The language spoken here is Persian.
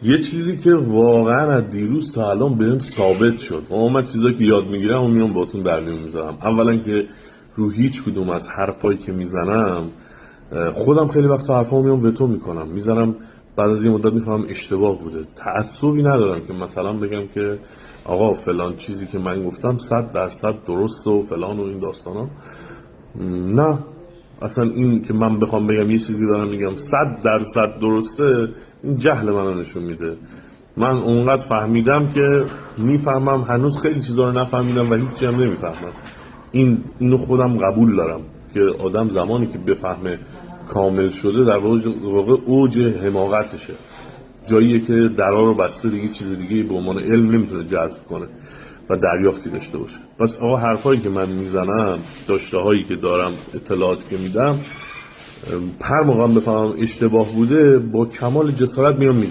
یه چیزی که واقعا از دیروز تا الان بهم ثابت شد، من چیزایی که یاد میگیرم و میام باتون در میون میذارم. اولا که رو هیچ کدوم از حرفایی که میزنم خودم خیلی وقت حرفامو میام وتو میکنم، میزنم، بعد از یه مدت میفهمم اشتباه بوده. تعصبی ندارم که مثلا بگم که آقا فلان چیزی که من گفتم 100% درسته و فلان و این داستانا. نه، اصلا این که من بخوام بگم یه چیزی دارم میگم 100% درسته، این جهل منو نشون میده. من اونقدر فهمیدم که میفهمم، هنوز خیلی چیزا رو نفهمیدم و هیچی هم نمیفهمم. اینو خودم قبول دارم که آدم زمانی که بفهمه کامل شده در واقع اوج حماقتشه، جاییه که درا رو بسته، دیگه چیز دیگه به عنوان علم نمیتونه جذب کنه و دریافتی داشته باشه. پس آقا حرفایی که من میزنم، داشته هایی که دارم، اطلاعاتی که میدم، هر موقع بفهمم اشتباه بوده با کمال جسارت میام میگم.